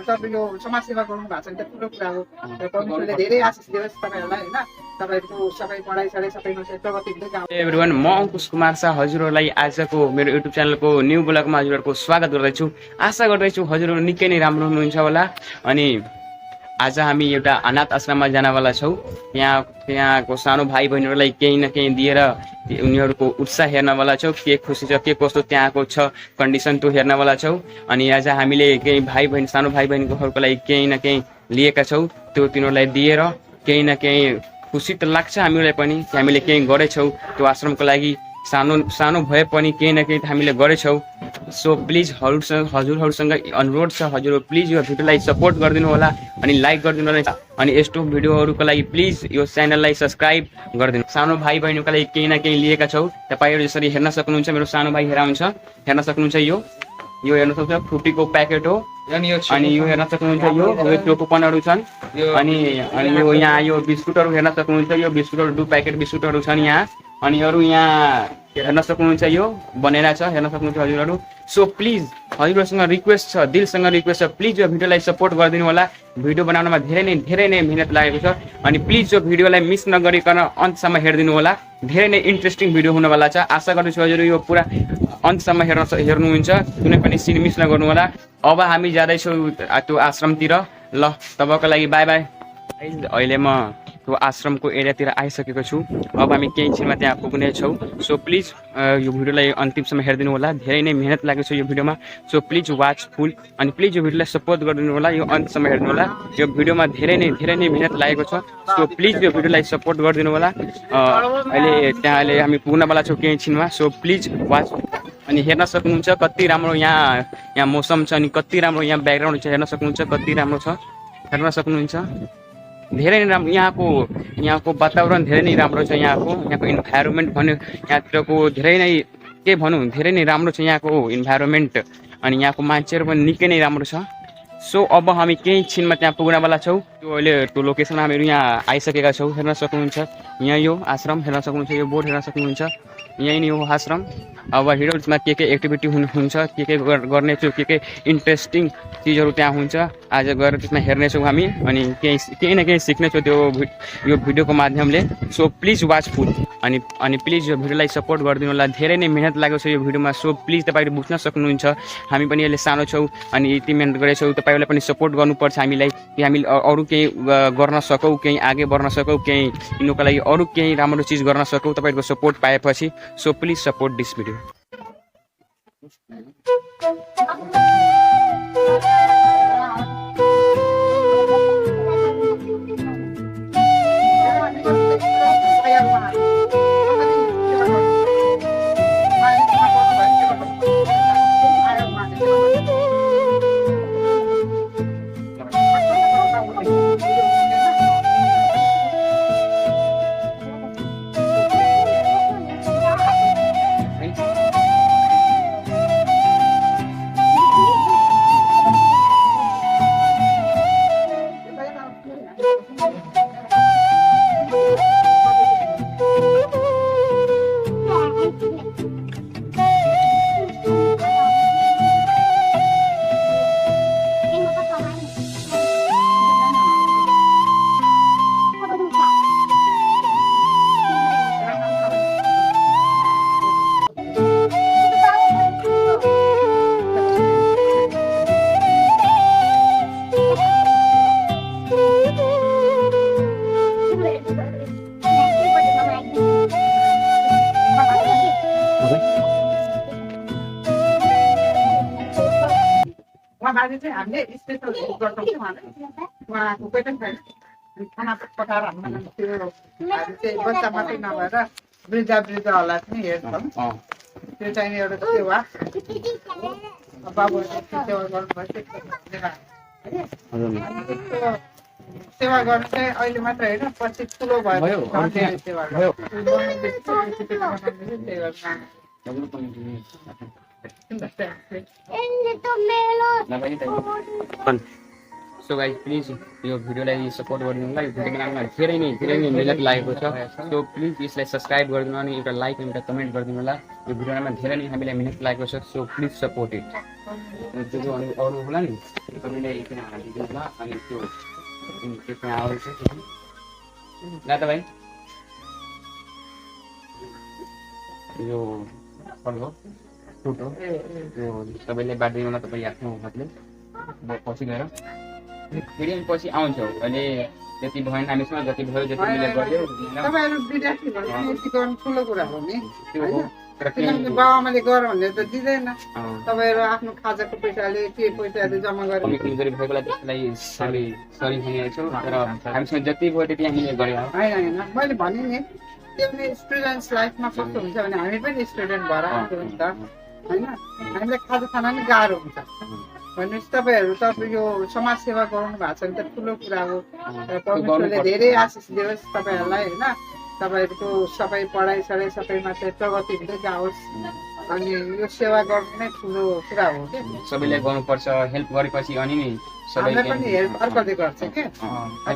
तपाईँ यो समाजसेवा गर्नु भएको छ भने त ठुलो कुरा हो। परमेश्वरले धेरै आशिष दियोस् तपाईँहरूलाई होइन। तपाईँहरूको सबै पढाइ सबैमा चाहिँ प्रगति हुँदै जाओस्। एभ्रिवान, म अंकुश कुमार शाह हजुरहरूलाई आजको मेरो युट्युब च्यानलको न्यू ब्लगमा हजुरहरूको स्वागत गर्दैछु। आशा गर्दैछु हजुरहरू निकै नै राम्रो हुनुहुन्छ होला। अनि आज हामी एउटा अनाथ आश्रममा जानवाला छौँ। त्यहाँको सानो भाइ बहिनीहरूलाई केही न केही दिएर उनीहरूको उत्साह हेर्नवाला छौँ। के खुसी छ, के कस्तो त्यहाँको छ कन्डिसन त्यो हेर्नवाला छौँ। अनि आज हामीले केही सानो भाइ बहिनीहरूको लागि केही न केही लिएका छौँ। त्यो तिनीहरूलाई दिएर केही न केही खुसी त लाग्छ हामीलाई पनि कि हामीले केही गरेछौँ त्यो आश्रमको लागि। सानो भए पनि केही न केही हामीले गरेछौँ। सो प्लिज हजुरहरूसँग अनुरोध छ, हजुर प्लिज यो भिडियोलाई सपोर्ट गरिदिनु होला अनि लाइक गरिदिनु होला। अनि यस्तो भिडियोहरूका लागि प्लिज यो च्यानललाई सब्सक्राइब गरिदिनु। सानो भाइ बहिनीको लागि केही न केही लिएका छौँ। तपाईँहरू यसरी हेर्न सक्नुहुन्छ। मेरो सानो भाइ हेर्न सक्नुहुन्छ। यो हेर्न सक्नुहुन्छ, फ्रुटीको प्याकेट हो। अनि यो हेर्न सक्नुहुन्छ, यो चोकोपनहरू छन्। अनि यो यहाँ यो बिस्कुटहरू हेर्न सक्नुहुन्छ। यो बिस्कुटहरू 2 प्याकेट बिस्कुटहरू छन् यहाँ। अनि अरू यहाँ हेर्न सक्नुहुन्छ, यो बनेर छ, हेर्न सक्नुहुन्छ हजुरहरू। सो प्लिज हजुरहरूसँग रिक्वेस्ट छ, दिलसँग रिक्वेस्ट छ, प्लिज यो भिडियोलाई सपोर्ट गरिदिनु होला। भिडियो बनाउनमा धेरै नै मिहिनेत लागेको छ। अनि प्लिज यो भिडियोलाई मिस नगरिकन अन्तसम्म हेरिदिनु होला। धेरै नै इन्ट्रेस्टिङ भिडियो हुनवाला छ। आशा गर्छु हजुर यो पुरा अन्तसम्म हेर्नुहुन्छ। कुनै पनि सिन मिस नगर्नु होला। अब हामी जाँदैछौँ त्यो आश्रमतिर। ल तपाईँको लागि बाई बाई। अहिले म त्यो आश्रमको एरियातिर आइसकेको छु। अब हामी केही छिनमा त्यहाँ पुग्नेछौँ। सो प्लिज यो भिडियोलाई अन्तिमसम्म हेरिदिनु होला। धेरै नै मिहिनेत लागेको छ यो भिडियोमा। सो प्लिज वाच फुल। अनि प्लिज यो भिडियोलाई सपोर्ट गरिदिनु होला। यो अन्तसम्म हेर्नु होला। यो भिडियोमा धेरै नै मिहिनेत लागेको छ। सो प्लिज यो भिडियोलाई सपोर्ट गरिदिनु होला। अहिले हामी पुग्नवाला छौँ केही छिनमा। So please watch. अनि हेर्न सक्नुहुन्छ कति राम्रो यहाँ मौसम छ। अनि कति राम्रो यहाँ ब्याकग्राउन्ड छ, हेर्न सक्नुहुन्छ कति राम्रो छ, हेर्न सक्नुहुन्छ। धेरै नै राम्रो यहाँको वातावरण धेरै नै राम्रो छ। यहाँको इन्भाइरोमेन्ट भन्यो यहाँतिरको धेरै नै राम्रो छ यहाँको इन्भाइरोमेन्ट। अनि यहाँको मान्छेहरू पनि निकै नै राम्रो छ। सो अब हामी केही छिनमा त्यहाँ पुग्नवाला छौँ। त्यो लोकेसनमा हामीहरू यहाँ आइसकेका छौँ। हेर्न सक्नुहुन्छ यहाँ यो आश्रम हेर्न सक्नुहुन्छ, यो बोर्ड हेर्न सक्नुहुन्छ। यही नै हो आश्रम। अब हिडोल्समा के एक्टिभिटी हुन्छ, के गर्नेछौँ, के इन्ट्रेस्टिङ चिजहरू त्यहाँ हुन्छ। आज गएर त्यसमा हेर्नेछौँ हामी। अनि केही न केही सिक्नेछौँ यो भिडियोको माध्यमले। सो प्लिज वाच फुल। अनि प्लिज यो भिडियोलाई सपोर्ट गरिदिनु होला। धेरै नै मिहिनेत लागेको छ यो भिडियोमा। सो प्लिज तपाईँहरू बुझ्न सक्नुहुन्छ हामी पनि अहिले सानो छौँ अनि यति मिहिनेत गरेछौँ। तपाईँहरूलाई पनि सपोर्ट गर्नुपर्छ हामीलाई कि हामी अरू केही गर्न सकौँ, केही अघि बढ्न सकौँ, केही यिनीहरूको लागि अरू केही राम्रो चिज गर्न सकौँ तपाईँहरूको सपोर्ट पाएपछि। So please support this video. उहाँबारे चाहिँ हामीले स्पेसल गर्छौँ कि उहाँको कोही पनि छैन। खाना पकाएर हाम्रो त्यो हामी चाहिँ बच्चा मात्रै नभएर वृद्धहरूलाई पनि हेर्छौँ। त्यो चाहिँ एउटा सेवा। बाबुहरूले सेवा गर्नुभयो। सेवा गर्नु चाहिँ अहिले मात्र होइन, पछि ठुलो भयो सेवा सो गाइस प्लिज यो भिडियोलाई सपोर्ट गरिदिनु होला। यो भिडियो बनाउनमा धेरै नै मिहिनेत लागेको छ। सो प्लिज यसलाई सब्स्क्राइब गरिदिनु अनि एउटा लाइक अनि एउटा कमेन्ट गरिदिनु होला। यो भिडियो बनाउनमा धेरै नै हामीलाई मिहिनेत लागेको छ। So please support it. त्यो जो अरू होला नि तपाईँले एकजना हालिदिनु होला अनि त्यो त्यहाँ आउँछ ल त भाइ यो फल हो फ्रुट हो त्यो तपाईँले बाँडिदिनु होला तपाईँ आफ्नो हातले पछि गएर फेरि अनि पछि आउँछौ अहिले त्यति भएन हामीसँग जति भयो जति मिलेर गर्यो तपाईँहरू विद्यार्थी भने सिकाउनु ठुलो कुरा हो नि त्यो हो तर किनभने बाबुआमाले गर भनेर त दिँदैन तपाईँहरू आफ्नो खाजाको पैसाले के पैसाले जम्मा गरेर कमजोरी भएकोलाई त्यसलाई सरी भनिरहेको छु तर हामीसँग जति भयो त्यति हामीले गऱ्यो होइन मैले भने नि त्यो पनि स्टुडेन्ट्स लाइफमा कस्तो हुन्छ भने हामी पनि स्टुडेन्ट भएर आएको हुन्छ होइन हामीलाई खाजा खान पनि गाह्रो हुन्छ भनेपछि तपाईँहरू त यो समाज सेवा गराउनु भएको छ भने त ठुलो कुरा हो परमेश्वरले धेरै आशिष दियोस् तपाईँहरूलाई होइन तपाईँहरूको सबै पढाइ सढाइ सबैमा चाहिँ प्रगति हुँदै जाओस् अनि यो सेवा गर्नु नै ठुलो कुरा हो कि सबैले गर्नुपर्छ हेल्प गरेपछि अनि नि हामीलाई पनि हेल्प अर्कोले गर्छ कि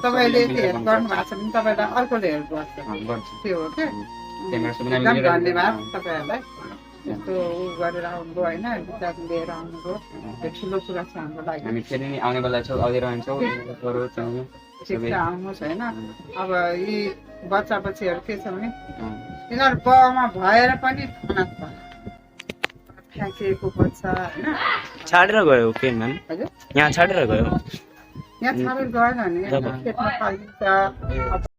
तपाईँले यति हेल्प गर्नु भएको छ भने तपाईँलाई अर्कोले हेल्प गर्छ त्यो हो कि एकदम धन्यवाद तपाईँहरूलाई यस्तो उ गरेर आउनुभयो होइन विचार लिएर आउनुभयो त्यो ठुलो कुरा छ हाम्रो लागि हामी फेरि नि आउने बेला छौँ आउँदै रहन्छौँ शिक्षा आउनुहोस् होइन अब यी बच्चा बच्चीहरू के छ भने यिनीहरू बाउमा भएर पनि अनाथ फ्याँकिएको बच्चा होइन छाडेर गयो के नाम हजुर यहाँ छाडेर गयो यहाँ छाडेर गएन भने खेतमा फालिदिन्छ